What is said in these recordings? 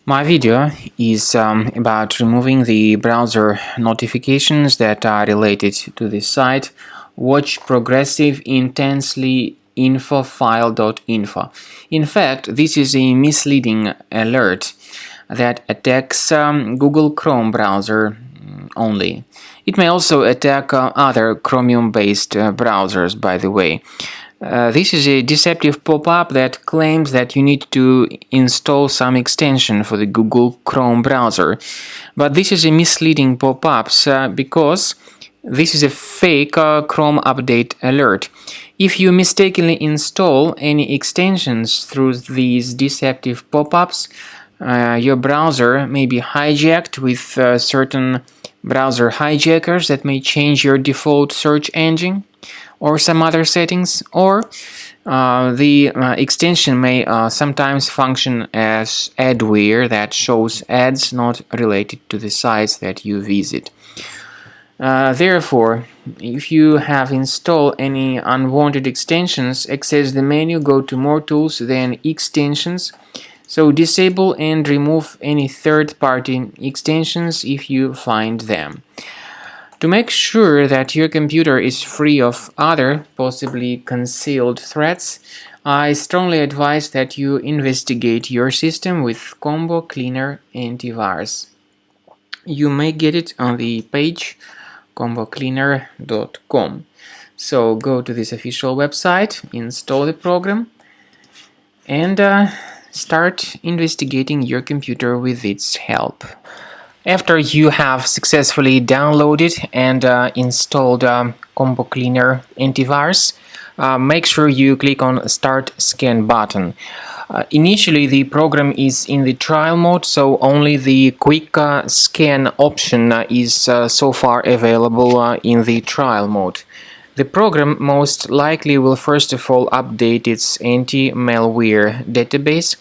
My video is about removing the browser notifications that are related to this site, Watchprogressiveintenselyinfo-file.info. In fact, this is a misleading alert that attacks Google Chrome browser only. It may also attack other Chromium-based browsers, by the way. This is a deceptive pop-up that claims that you need to install some extension for the Google Chrome browser. But this is a misleading pop-up because this is a fake Chrome update alert. If you mistakenly install any extensions through these deceptive pop-ups, your browser may be hijacked with certain browser hijackers that may change your default search engine or some other settings, or the extension may sometimes function as adware that shows ads not related to the sites that you visit. Therefore, if you have installed any unwanted extensions, access the menu, go to More Tools, then Extensions. So disable and remove any third-party extensions if you find them. To make sure that your computer is free of other, possibly concealed threats, I strongly advise that you investigate your system with Combo Cleaner Antivirus. You may get it on the page combocleaner.com. So go to this official website, install the program, and start investigating your computer with its help. After you have successfully downloaded and installed Combo Cleaner Antivirus, make sure you click on Start Scan button. Initially, the program is in the trial mode, so only the quick scan option is so far available in the trial mode. The program most likely will first of all update its anti-malware database,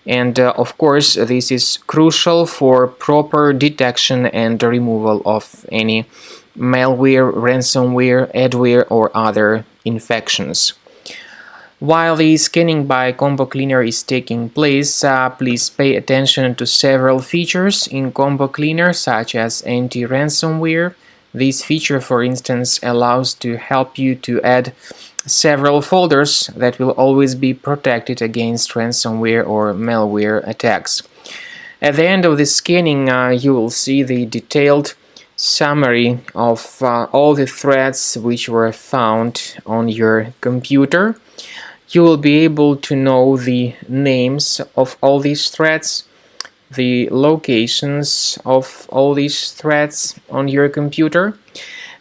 and of course this is crucial for proper detection and removal of any malware, ransomware, adware or other infections. While the scanning by Combo Cleaner is taking place, please pay attention to several features in Combo Cleaner, such as anti-ransomware. This feature, for instance, allows to help you to add several folders that will always be protected against ransomware or malware attacks. At the end of the scanning, you will see the detailed summary of all the threats which were found on your computer. You will be able to know the names of all these threats, the locations of all these threats on your computer,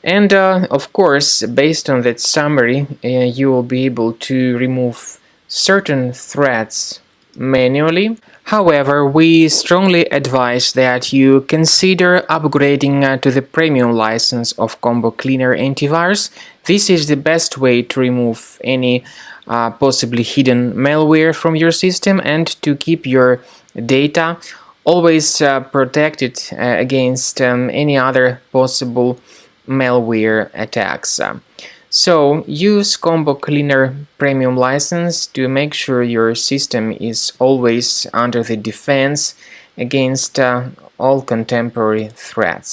and of course, based on that summary, you will be able to remove certain threats manually. However, we strongly advise that you consider upgrading to the premium license of Combo Cleaner Antivirus. This is the best way to remove any possibly hidden malware from your system and to keep your data always protected against any other possible malware attacks. So use Combo Cleaner Premium license to make sure your system is always under the defense against all contemporary threats.